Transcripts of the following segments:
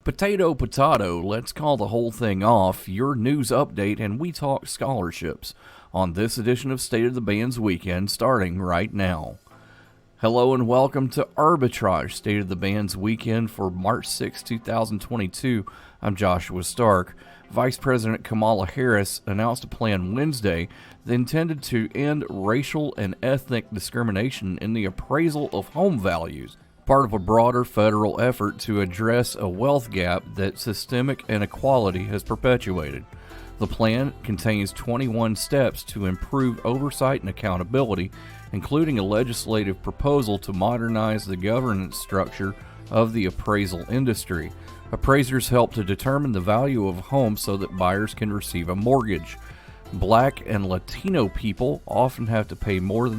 Potato, let's call the whole thing off. Your news update, and we talk scholarships on this edition of State of the Bands Weekend, starting right now. Hello and welcome to Arbitrage, State of the Bands Weekend for March 6, 2022. I'm Joshua Stark. Vice President Kamala Harris announced a plan Wednesday that intended to end racial and ethnic discrimination in the appraisal of home values, part of a broader federal effort to address a wealth gap that systemic inequality has perpetuated. The plan contains 21 steps to improve oversight and accountability, including a legislative proposal to modernize the governance structure of the appraisal industry. Appraisers help to determine the value of a home so that buyers can receive a mortgage. Black and Latino people often have to pay more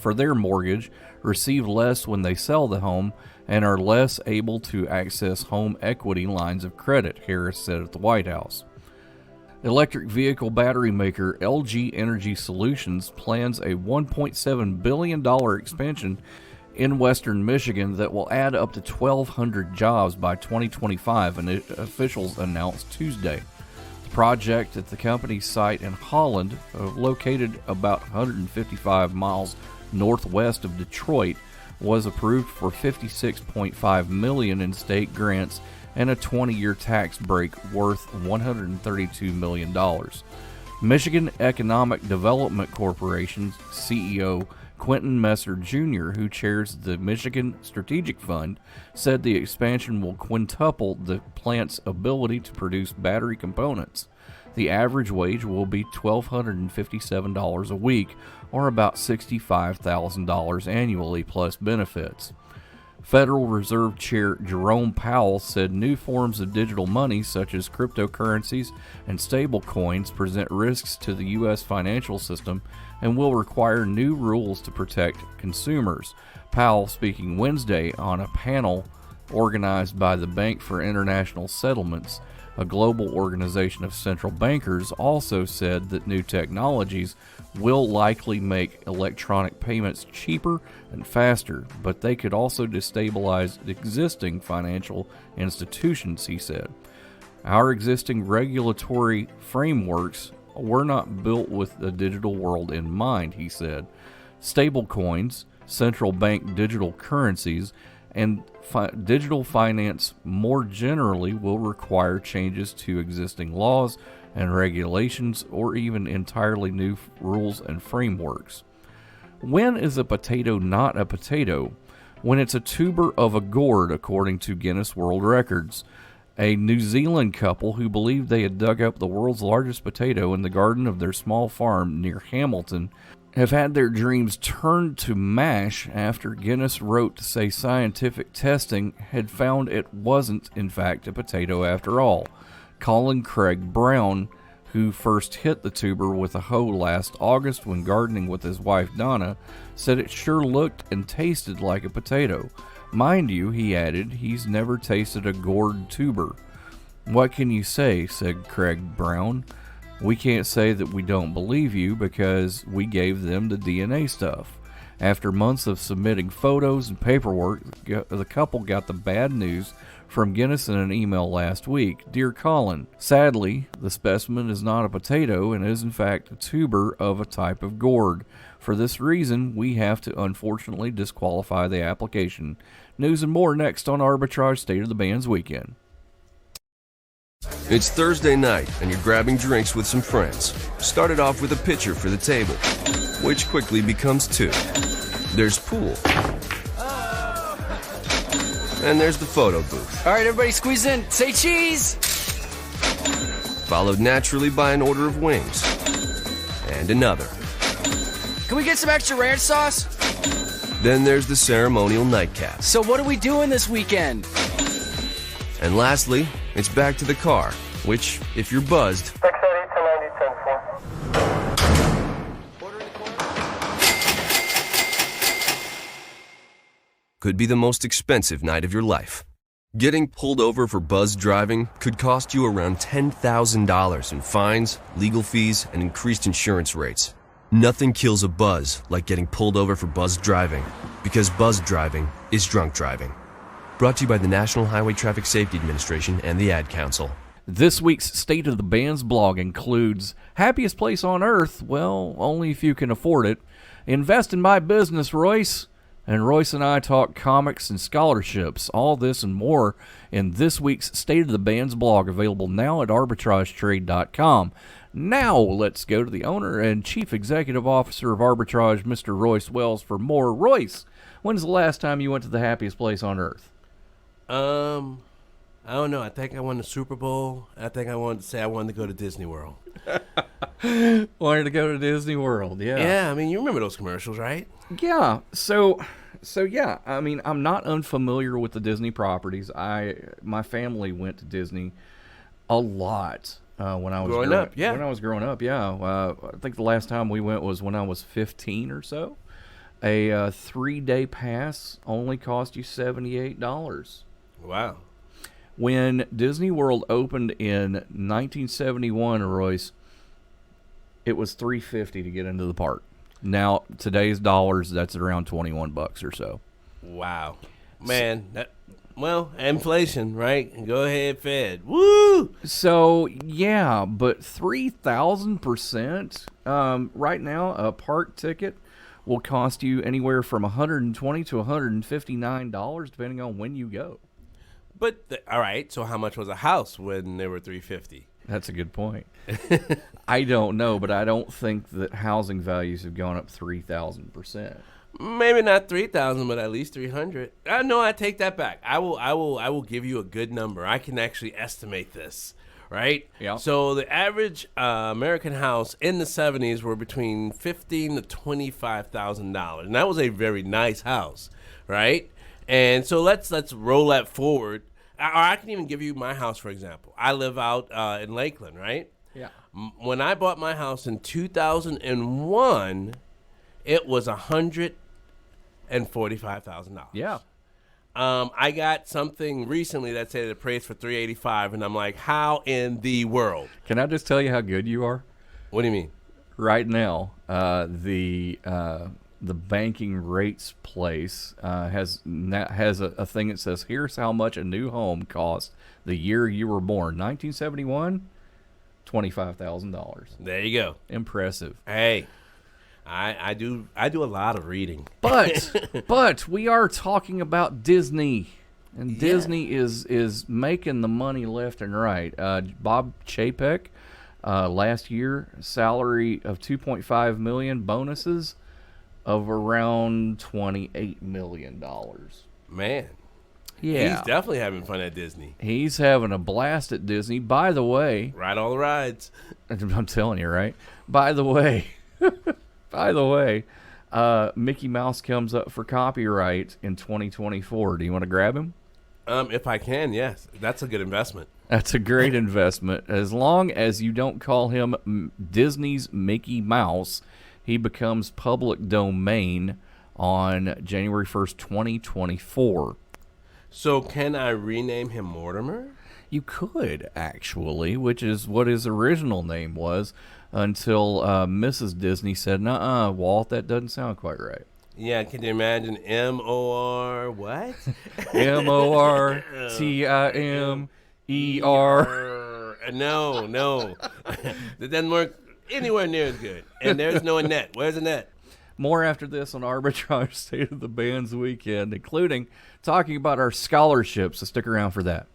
for their mortgage, receive less when they sell the home, and are less able to access home equity lines of credit, Harris said at the White House. Electric vehicle battery maker LG Energy Solutions plans a $1.7 billion expansion in western Michigan that will add up to 1,200 jobs by 2025, and officials announced Tuesday. The project at the company's site in Holland, located about 155 miles northwest of Detroit, was approved for $56.5 million in state grants and a 20-year tax break worth $132 million. Michigan Economic Development Corporation CEO Quentin Messer Jr., who chairs the Michigan Strategic Fund, said the expansion will quintuple the plant's ability to produce battery components. The average wage will be $1,257 a week, or about $65,000 annually plus benefits. Federal Reserve Chair Jerome Powell said new forms of digital money such as cryptocurrencies and stablecoins present risks to the U.S. financial system and will require new rules to protect consumers. Powell, speaking Wednesday on a panel organized by the Bank for International Settlements, a global organization of central bankers, also said that new technologies will likely make electronic payments cheaper and faster, but they could also destabilize existing financial institutions, he said. Our existing regulatory frameworks were not built with the digital world in mind, he said. Stablecoins, central bank digital currencies, and digital finance more generally will require changes to existing laws and regulations or even entirely new rules and frameworks. When is a potato not a potato? When it's a tuber of a gourd, according to Guinness World Records. A New Zealand couple who believed they had dug up the world's largest potato in the garden of their small farm near Hamilton have had their dreams turned to mash after Guinness wrote to say scientific testing had found it wasn't, in fact, a potato after all. Colin Craig Brown, who first hit the tuber with a hoe last August when gardening with his wife Donna, said it sure looked and tasted like a potato. Mind you, he added, he's never tasted a gourd tuber. What can you say, said Craig Brown. We can't say that we don't believe you because we gave them the DNA stuff. After months of submitting photos and paperwork, the couple got the bad news from Guinness in an email last week. Dear Colin, sadly, the specimen is not a potato and is in fact a tuber of a type of gourd. For this reason, we have to unfortunately disqualify the application. News and more next on Arbitrage State of the Bands Weekend. It's Thursday night, and you're grabbing drinks with some friends. Started off with a pitcher for the table, which quickly becomes two. There's pool. And there's the photo booth. All right, everybody squeeze in. Say cheese! Followed naturally by an order of wings. And another. Can we get some extra ranch sauce? Then there's the ceremonial nightcap. So what are we doing this weekend? And lastly, it's back to the car, which, if you're buzzed, could be the most expensive night of your life. Getting pulled over for buzz driving could cost you around $10,000 in fines, legal fees, and increased insurance rates. Nothing kills a buzz like getting pulled over for buzz driving, because buzz driving is drunk driving. Brought to you by the National Highway Traffic Safety Administration and the Ad Council. This week's State of the Bands blog includes happiest place on earth, well, only if you can afford it, invest in my business, Royce, and Royce and I talk comics and scholarships, all this and more in this week's State of the Bands blog, available now at arbitragetrade.com. Now let's go to the owner and chief executive officer of Arbitrage, Mr. Royce Wells, for more. Royce, when's the last time you went to the happiest place on earth? I don't know. I think I won the Super Bowl. I think I wanted to say I wanted to go to Disney World. Wanted to go to Disney World, yeah. Yeah, I mean, you remember those commercials, right? Yeah. So yeah, I mean, I'm not unfamiliar with the Disney properties. My family went to Disney a lot when I was growing up. Yeah. When I was growing up, yeah. I think the last time we went was when I was 15 or so. A 3-day pass only cost you $78. Wow. When Disney World opened in 1971, Royce, it was $350 to get into the park. Now, today's dollars, that's around $21 or so. Wow. Man, inflation, right? Go ahead, Fed. Woo! So, yeah, but 3,000%. Right now, a park ticket will cost you anywhere from $120 to $159, depending on when you go. But, all right, so how much was a house when they were $350? That's a good point. I don't know, but I don't think that housing values have gone up 3,000%. Maybe not 3,000, but at least 300. No, I take that back. I will give you a good number. I can actually estimate this, right? Yeah. So the average American house in the 70s were between $15,000 to $25,000, and that was a very nice house, right? And so let's roll that forward. Or I can even give you my house, for example. I live out in Lakeland, right? Yeah. When I bought my house in 2001, it was $145,000. Yeah. I got something recently that said it appraised for $385,000, and I'm like, how in the world? Can I just tell you how good you are? What do you mean? Right now, the banking rates place has a thing that says, here's how much a new home cost the year you were born. 1971, $25,000. There you go. Impressive. Hey, I do a lot of reading. But we are talking about Disney. And Disney is making the money left and right. Bob Chapek, last year, salary of $2.5 million, bonuses of around $28 million. Man. Yeah. He's definitely having fun at Disney. He's having a blast at Disney. By the way, Ride all the rides. I'm telling you, right? By the way, Mickey Mouse comes up for copyright in 2024. Do you want to grab him? If I can, yes. That's a good investment. That's a great investment. As long as you don't call him Disney's Mickey Mouse, he becomes public domain on January 1st, 2024. So can I rename him Mortimer? You could, actually, which is what his original name was, until Mrs. Disney said, "Nuh-uh, Walt, that doesn't sound quite right." Yeah, can you imagine M-O-R what? M-O-R-T-I-M-E-R. No. That doesn't work anywhere near as good. And there's no Annette. Where's Annette? More after this on Arbitrage State of the Bands Weekend, including talking about our scholarships, so stick around for that.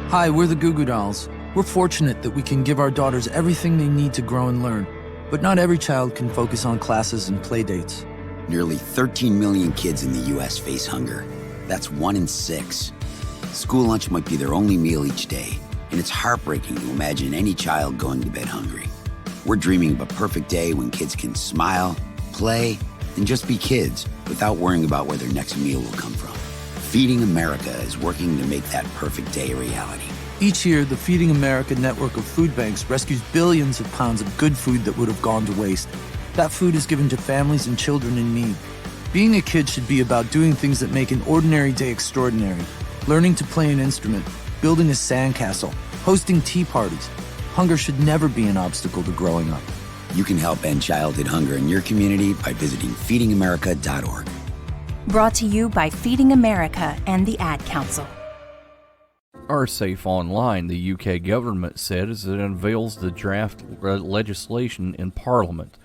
Hi, we're the Goo Goo Dolls. We're fortunate that we can give our daughters everything they need to grow and learn. But not every child can focus on classes and play dates. Nearly 13 million kids in the U.S. face hunger. That's 1 in 6. School lunch might be their only meal each day, and it's heartbreaking to imagine any child going to bed hungry. We're dreaming of a perfect day when kids can smile, play, and just be kids without worrying about where their next meal will come from. Feeding America is working to make that perfect day a reality. Each year, the Feeding America network of food banks rescues billions of pounds of good food that would have gone to waste. That food is given to families and children in need. Being a kid should be about doing things that make an ordinary day extraordinary. Learning to play an instrument, building a sandcastle, hosting tea parties. Hunger should never be an obstacle to growing up. You can help end childhood hunger in your community by visiting feedingamerica.org. Brought to you by Feeding America and the Ad Council. Our Safe Online, the UK government said, as it unveils the draft legislation in Parliament.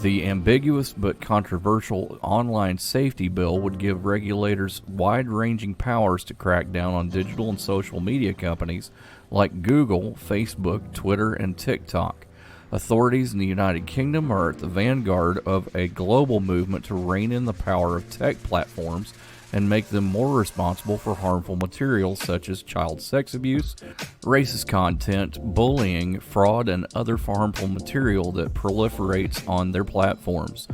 The ambiguous but controversial online safety bill would give regulators wide-ranging powers to crack down on digital and social media companies like Google, Facebook, Twitter, and TikTok. Authorities in the United Kingdom are at the vanguard of a global movement to rein in the power of tech platforms and make them more responsible for harmful materials such as child sex abuse, racist content, bullying, fraud, and other harmful material that proliferates on their platforms.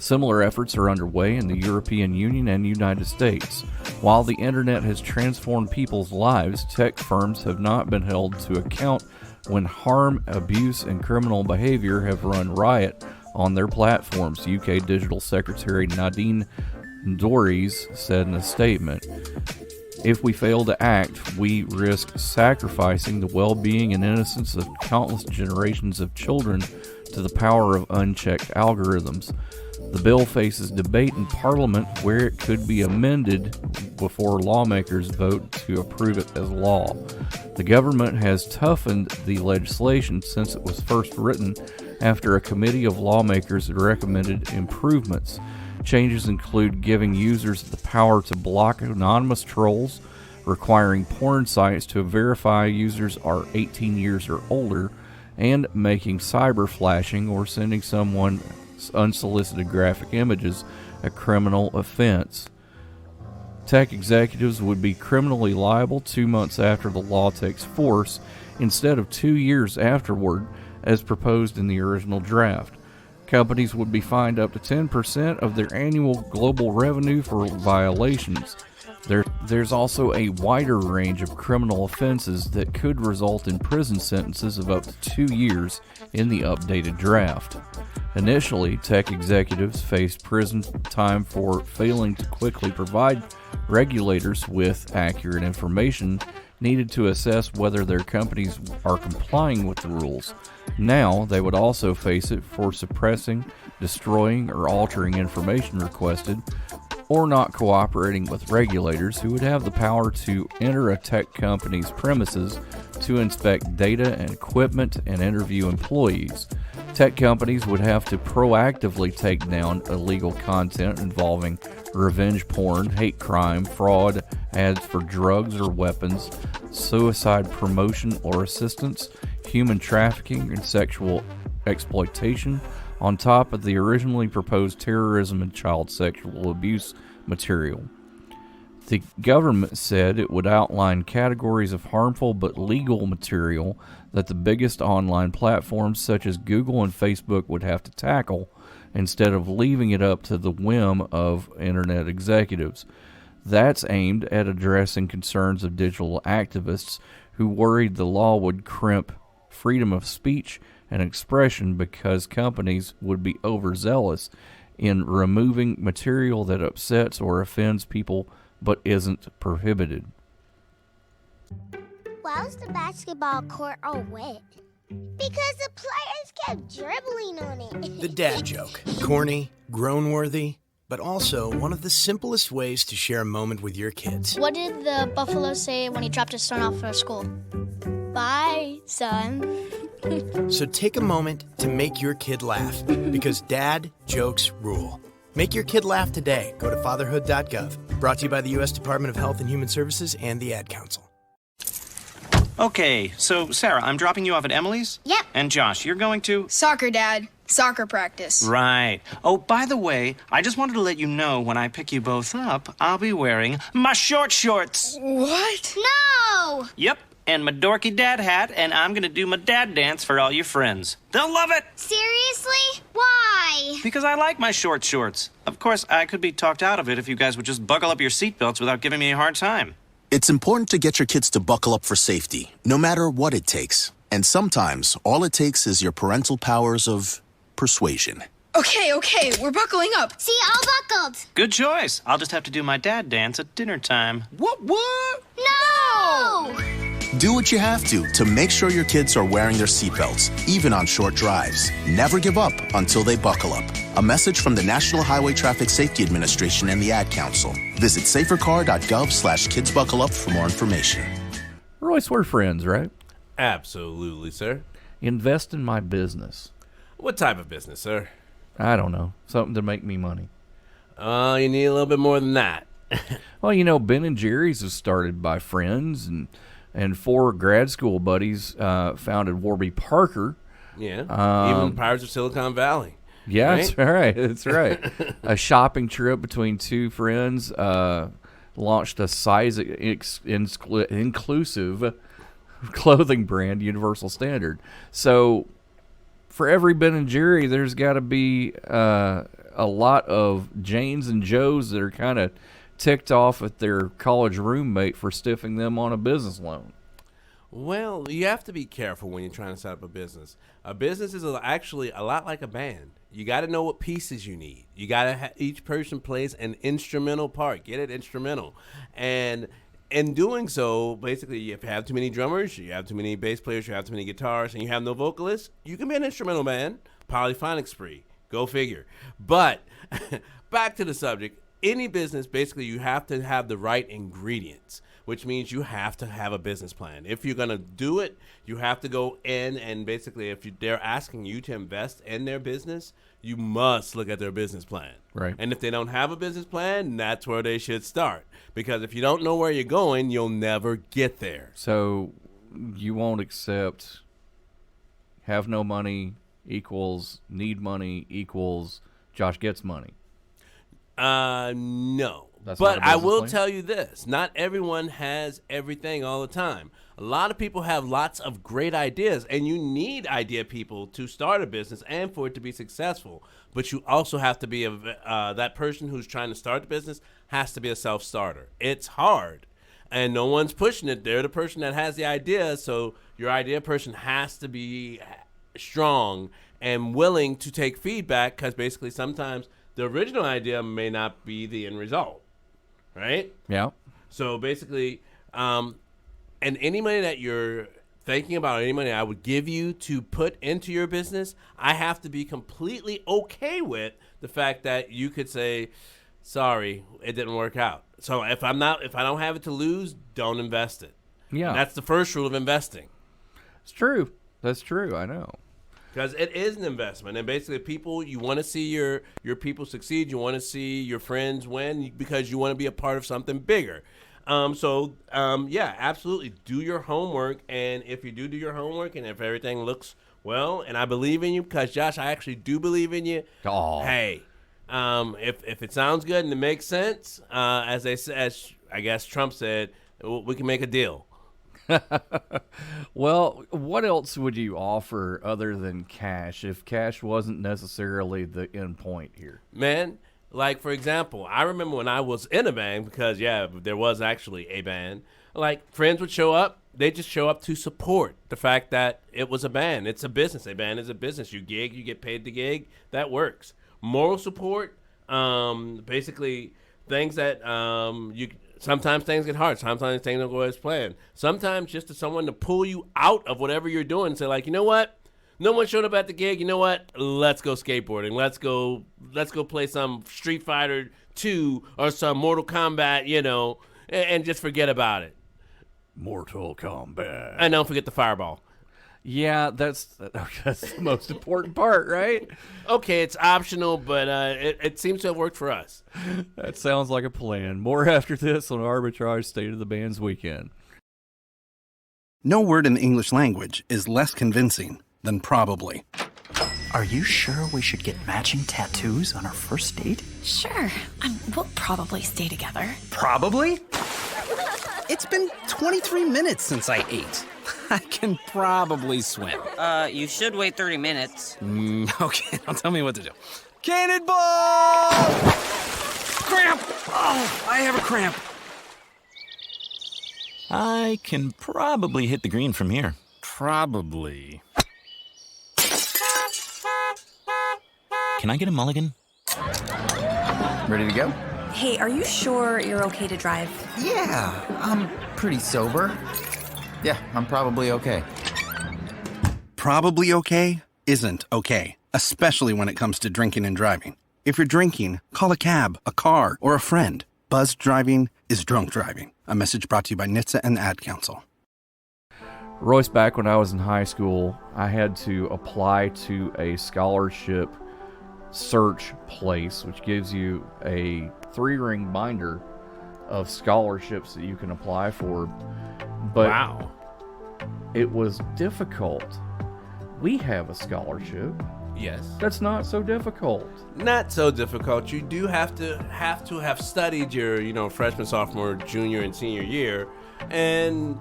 Similar efforts are underway in the European Union and United States. While the internet has transformed people's lives, tech firms have not been held to account when harm, abuse, and criminal behavior have run riot on their platforms, UK Digital Secretary Nadine Dorries said in a statement. If we fail to act, we risk sacrificing the well-being and innocence of countless generations of children to the power of unchecked algorithms. The bill faces debate in Parliament where it could be amended before lawmakers vote to approve it as law. The government has toughened the legislation since it was first written after a committee of lawmakers recommended improvements. Changes include giving users the power to block anonymous trolls, requiring porn sites to verify users are 18 years or older, and making cyber flashing or sending someone unsolicited graphic images a criminal offense. Tech executives would be criminally liable 2 months after the law takes force instead of 2 years afterward, as proposed in the original draft. Companies would be fined up to 10% of their annual global revenue for violations. There's also a wider range of criminal offenses that could result in prison sentences of up to 2 years in the updated draft. Initially, tech executives faced prison time for failing to quickly provide regulators with accurate information needed to assess whether their companies are complying with the rules. Now, they would also face it for suppressing, destroying, or altering information requested, or not cooperating with regulators who would have the power to enter a tech company's premises to inspect data and equipment and interview employees. Tech companies would have to proactively take down illegal content involving revenge porn, hate crime, fraud, ads for drugs or weapons, suicide promotion or assistance, human trafficking, and sexual exploitation, on top of the originally proposed terrorism and child sexual abuse material. The government said it would outline categories of harmful but legal material that the biggest online platforms such as Google and Facebook would have to tackle, instead of leaving it up to the whim of internet executives. That's aimed at addressing concerns of digital activists who worried the law would crimp freedom of speech and expression because companies would be overzealous in removing material that upsets or offends people but isn't prohibited. Why was the basketball court all wet? Because the players kept dribbling on it. The dad joke. Corny, groan-worthy, but also one of the simplest ways to share a moment with your kids. What did the buffalo say when he dropped his son off for school? Bye, son. So take a moment to make your kid laugh, because dad jokes rule. Make your kid laugh today. Go to fatherhood.gov. Brought to you by the U.S. Department of Health and Human Services and the Ad Council. Okay, so Sarah, I'm dropping you off at Emily's? Yep. And Josh, you're going to? Soccer, Dad. Soccer practice. Right. Oh, by the way, I just wanted to let you know when I pick you both up, I'll be wearing my short shorts. What? No! Yep, and my dorky dad hat, and I'm gonna do my dad dance for all your friends. They'll love it! Seriously? Why? Because I like my short shorts. Of course, I could be talked out of it if you guys would just buckle up your seatbelts without giving me a hard time. It's important to get your kids to buckle up for safety, no matter what it takes. And sometimes, all it takes is your parental powers of persuasion. Okay, we're buckling up. See, all buckled. Good choice. I'll just have to do my dad dance at dinner time. What? No! Do what you have to make sure your kids are wearing their seatbelts, even on short drives. Never give up until they buckle up. A message from the National Highway Traffic Safety Administration and the Ad Council. Visit safercar.gov/kidsbuckleup for more information. Royce, we're friends, right? Absolutely, sir. Invest in my business. What type of business, sir? I don't know. Something to make me money. You need a little bit more than that. Well, you know, Ben & Jerry's was started by friends, and 4 grad school buddies founded Warby Parker. Yeah, even Pirates of Silicon Valley. Yeah, right? That's right. A shopping trip between 2 friends launched a size inclusive clothing brand, Universal Standard. So for every Ben & Jerry, there's got to be a lot of Janes and Joes that are kind of ticked off at their college roommate for stiffing them on a business loan. Well, you have to be careful when you're trying to set up a business. A business is actually a lot like a band. You got to know what pieces you need. You got to each person plays an instrumental part. Get it instrumental. And in doing so, basically, if you have too many drummers, you have too many bass players, you have too many guitars, and you have no vocalists, you can be an instrumental band. Polyphonic spree. Go figure. But back to the subject. Any business, basically, you have to have the right ingredients, which means you have to have a business plan. If you're going to do it, you have to go in and basically, if they're asking you to invest in their business, you must look at their business plan. Right. And if they don't have a business plan, that's where they should start. Because if you don't know where you're going, you'll never get there. So you won't accept have no money equals need money equals Josh gets money. No. That's but not a I business will plan? tell you this. Not everyone has everything all the time. A lot of people have lots of great ideas, and you need idea people to start a business and for it to be successful. But you also have to be that person who's trying to start the business has to be a self-starter. It's hard, and no one's pushing it. They're the person that has the idea, so your idea person has to be strong and willing to take feedback, because basically sometimes the original idea may not be the end result, right? Yeah. So basically, and any money that you're thinking about, any money I would give you to put into your business, I have to be completely okay with the fact that you could say, sorry, it didn't work out. So if I don't have it to lose, don't invest it. Yeah. And that's the first rule of investing. It's true. That's true. I know. Because it is an investment, and basically, people, you want to see your people succeed. You want to see your friends win because you want to be a part of something bigger. Yeah, absolutely. Do your homework, and if you do your homework, and if everything looks well, and I believe in you, because Josh, I actually do believe in you. Oh. Hey, if it sounds good and it makes sense, as I guess Trump said, we can make a deal. Well, what else would you offer other than cash if cash wasn't necessarily the end point here? Man, like, for example, I remember when I was in a band, because, yeah, there was actually a band, like, friends would show up. They just show up to support the fact that it was a band. It's a business. A band is a business. You gig, you get paid to gig. That works. Moral support, basically things that sometimes things get hard. Sometimes things don't go as planned. Sometimes just to someone to pull you out of whatever you're doing and say, like, you know what? No one showed up at the gig. You know what? Let's go skateboarding. Let's go play some Street Fighter 2 or some Mortal Kombat, and just forget about it. Mortal Kombat. And don't forget the fireball. Yeah, that's the most important part, right? Okay, it's optional, but it seems to have worked for us. That sounds like a plan. More after this on Arbitrage State of the Bands Weekend. No word in the English language is less convincing than probably. Are you sure we should get matching tattoos on our first date? Sure. We'll probably stay together. Probably? It's been 23 minutes since I ate. I can probably swim. You should wait 30 minutes. Okay, now tell me what to do. Cannonball! Cramp! Oh, I have a cramp. I can probably hit the green from here. Probably. Can I get a mulligan? Ready to go? Hey, are you sure you're okay to drive? Yeah, I'm pretty sober. Yeah, I'm probably okay. Probably okay isn't okay, especially when it comes to drinking and driving. If you're drinking, call a cab, a car, or a friend. Buzzed driving is drunk driving. A message brought to you by NHTSA and the Ad Council. Royce, back when I was in high school, I had to apply to a scholarship search place, which gives you a 3-ring binder of scholarships that you can apply for. But wow, it was difficult. We have a scholarship. Yes. That's not so difficult. Not so difficult. You do have to have studied your, freshman, sophomore, junior, and senior year, and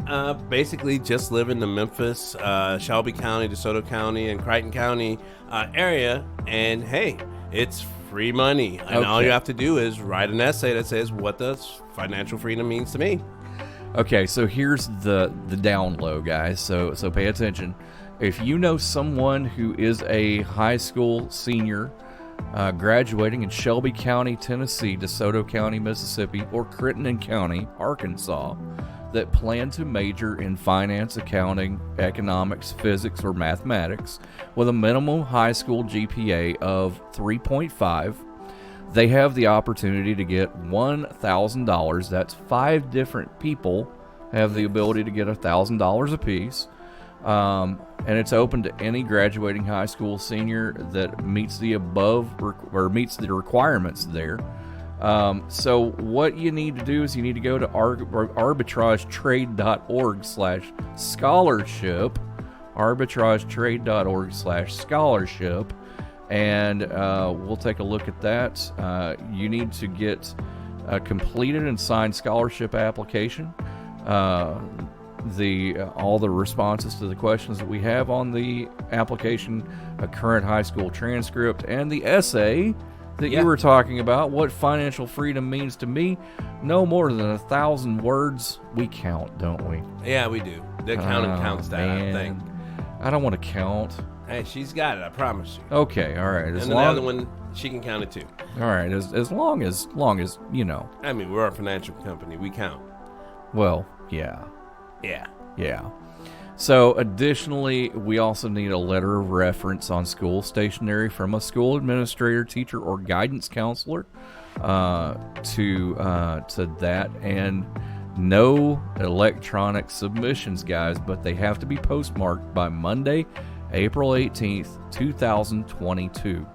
basically just live in the Memphis, Shelby County, DeSoto County, and Crichton County area. And hey, it's free money, and all you have to do is write an essay that says what does financial freedom means to me. Okay, so here's the down low, guys. So pay attention. If you know someone who is a high school senior graduating in Shelby County, Tennessee, DeSoto County, Mississippi, or Crittenden County, Arkansas, that plan to major in finance, accounting, economics, physics, or mathematics with a minimum high school GPA of 3.5, they have the opportunity to get $1,000. That's 5 different people have the ability to get $1,000 apiece. And it's open to any graduating high school senior that meets the meets the requirements there. So what you need to do is you need to go to arbitragetrade.org/scholarship, arbitragetrade.org/scholarship, and we'll take a look at that. You need to get a completed and signed scholarship application. All the responses to the questions that we have on the application, a current high school transcript, and the essay that you were talking about, what financial freedom means to me. No more than 1,000 words. We count, don't we? Yeah, we do. The counting counts that, I think. I don't want to count. Hey, she's got it, I promise you. Okay, all right. And the other one, she can count it too. All right, as long as you know. I mean, we're a financial company. We count. Well, yeah. Yeah. So, additionally, we also need a letter of reference on school stationery from a school administrator, teacher, or guidance counselor to that. And no electronic submissions, guys, but they have to be postmarked by Monday, April 18th, 2022.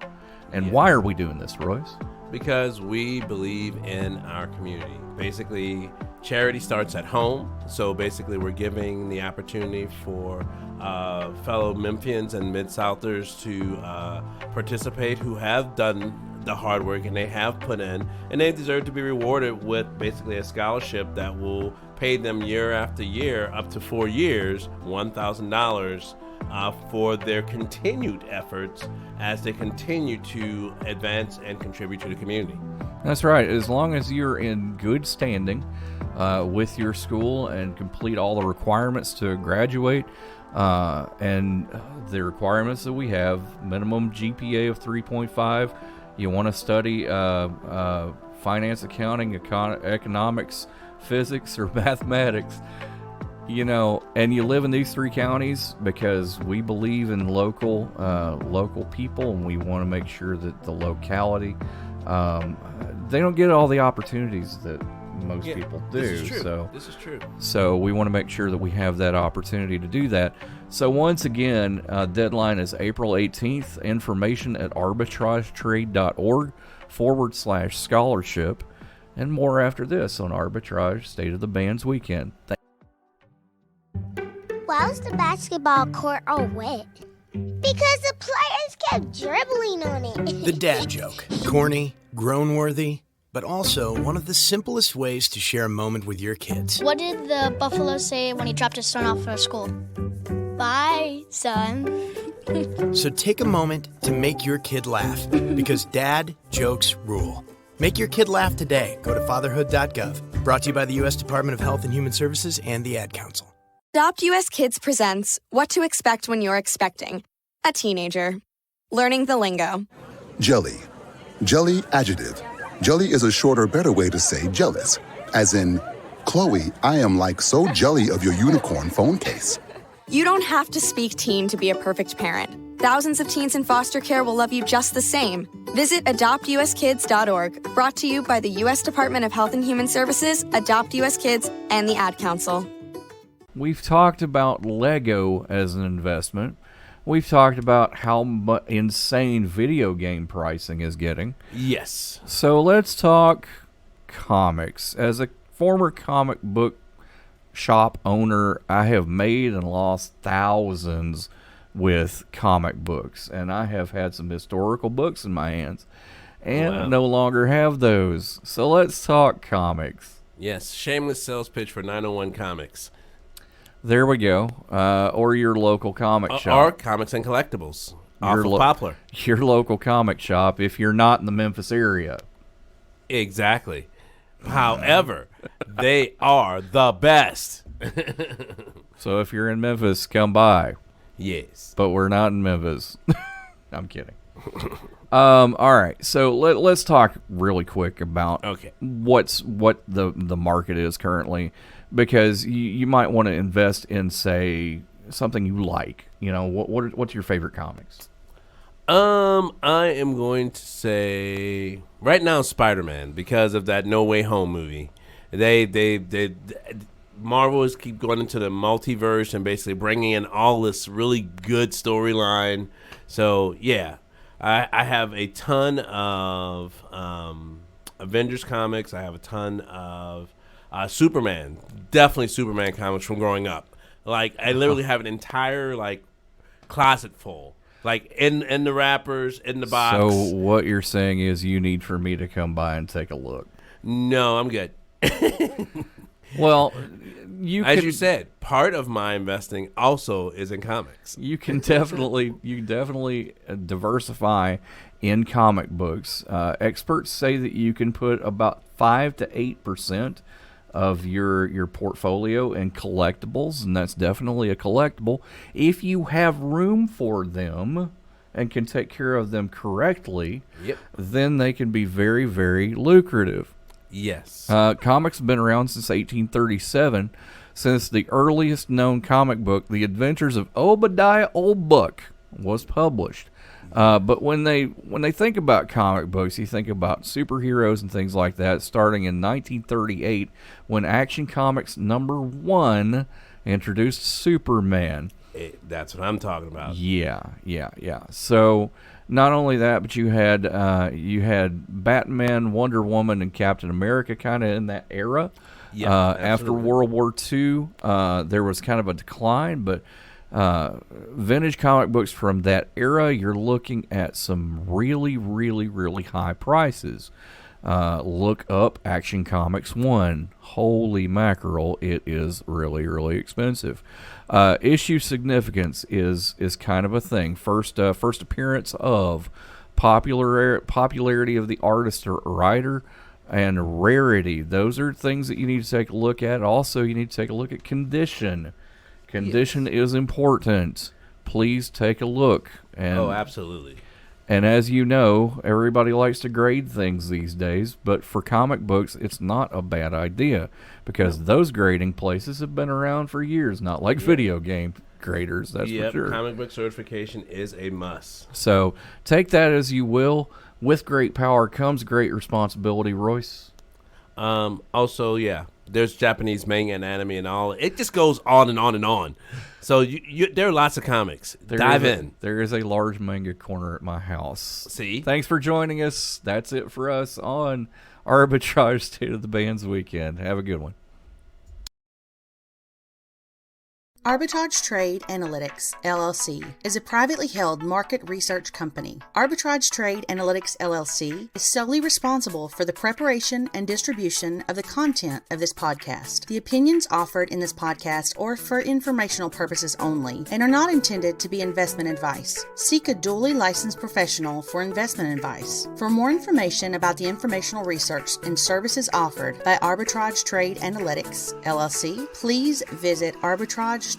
And why are we doing this, Royce? Because we believe in our community. Basically, charity starts at home. So basically, we're giving the opportunity for fellow Memphians and Mid-Southers to participate who have done the hard work and they have put in, and they deserve to be rewarded with basically a scholarship that will pay them year after year, up to 4 years, $1,000 for their continued efforts as they continue to advance and contribute to the community. That's right. As long as you're in good standing with your school and complete all the requirements to graduate, and the requirements that we have, minimum GPA of 3.5, you want to study finance, accounting, economics, physics, or mathematics, and you live in these 3 counties, because we believe in local people, and we want to make sure that the locality, they don't get all the opportunities that most people do. This is true. So we want to make sure that we have that opportunity to do that. So once again, deadline is April 18th. Information at arbitragetrade.org/scholarship, and more after this on Arbitrage State of the Bands Weekend. Why was the basketball court all wet? Because the players kept dribbling on it. The dad joke. Corny, groan-worthy, but also one of the simplest ways to share a moment with your kids. What did the buffalo say when he dropped his son off for school? Bye, son. So take a moment to make your kid laugh, because dad jokes rule. Make your kid laugh today. Go to fatherhood.gov. Brought to you by the U.S. Department of Health and Human Services and the Ad Council. Adopt US Kids presents What to Expect When You're Expecting a Teenager. Learning the lingo. Jelly. Jelly adjective. Jelly is a shorter, better way to say jealous, as in Chloe, I am like so jelly of your unicorn phone case. You don't have to speak teen to be a perfect parent. Thousands of teens in foster care will love you just the same. Visit adoptuskids.org, brought to you by the U.S. Department of Health and Human Services, Adopt U.S. Kids, and the Ad Council. We've talked about Lego as an investment. We've talked about how insane video game pricing is getting. Yes. So let's talk comics. As a former comic book shop owner, I have made and lost thousands with comic books, and I have had some historical books in my hands, and no longer have those. So let's talk comics. Yes, shameless sales pitch for 901 Comics. There we go. Or your local comic shop. Or Comics and Collectibles off of Poplar. Your local comic shop if you're not in the Memphis area. Exactly. However, they are the best. So if you're in Memphis, come by. Yes. But we're not in Memphis. I'm kidding. All right. So let's talk really quick about what the market is currently, because you might want to invest in, say, something you like. You know, what's your favorite comics? I am going to say right now Spider-Man, because of that No Way Home movie. They Marvel is keep going into the multiverse and basically bringing in all this really good storyline. So yeah, I have a ton of Avengers comics. I have a ton of Superman, definitely Superman comics from growing up. Like I literally have an entire closet full. Like in the wrappers, in the box. So what you're saying is you need for me to come by and take a look. No, I'm good. Well, as you said, part of my investing also is in comics. You can definitely diversify in comic books. Experts say that you can put about 5 to 8% of your portfolio in collectibles, and that's definitely a collectible if you have room for them and can take care of them correctly. Yep. Then they can be very, very lucrative. Yes. Comics have been around since 1837, since the earliest known comic book, The Adventures of Obadiah Old Buck, was published. But when they think about comic books, you think about superheroes and things like that, starting in 1938 when Action Comics #1 introduced Superman. That's what I'm talking about. Yeah. So not only that, but you had Batman, Wonder Woman, and Captain America kind of in that era. Yeah. After World War II, there was kind of a decline, but vintage comic books from that era, you're looking at some really, really, really high prices. Look up Action Comics 1. Holy mackerel, it is really, really expensive. Issue significance is kind of a thing. First appearance of popularity of the artist or writer, and rarity. Those are things that you need to take a look at. Also, you need to take a look at condition. Condition is important. Please take a look. Absolutely. And as you know, everybody likes to grade things these days, but for comic books, it's not a bad idea, because those grading places have been around for years, not like video game graders, that's for sure. Comic book certification is a must. So take that as you will. With great power comes great responsibility, Royce. Also, there's Japanese manga and anime and all. It just goes on and on and on. So there are lots of comics. Dive in. There is a large manga corner at my house. See? Thanks for joining us. That's it for us on Arbitrage State of the Bands Weekend. Have a good one. Arbitrage Trade Analytics, LLC, is a privately held market research company. Arbitrage Trade Analytics, LLC, is solely responsible for the preparation and distribution of the content of this podcast. The opinions offered in this podcast are for informational purposes only and are not intended to be investment advice. Seek a duly licensed professional for investment advice. For more information about the informational research and services offered by Arbitrage Trade Analytics, LLC, please visit arbitrage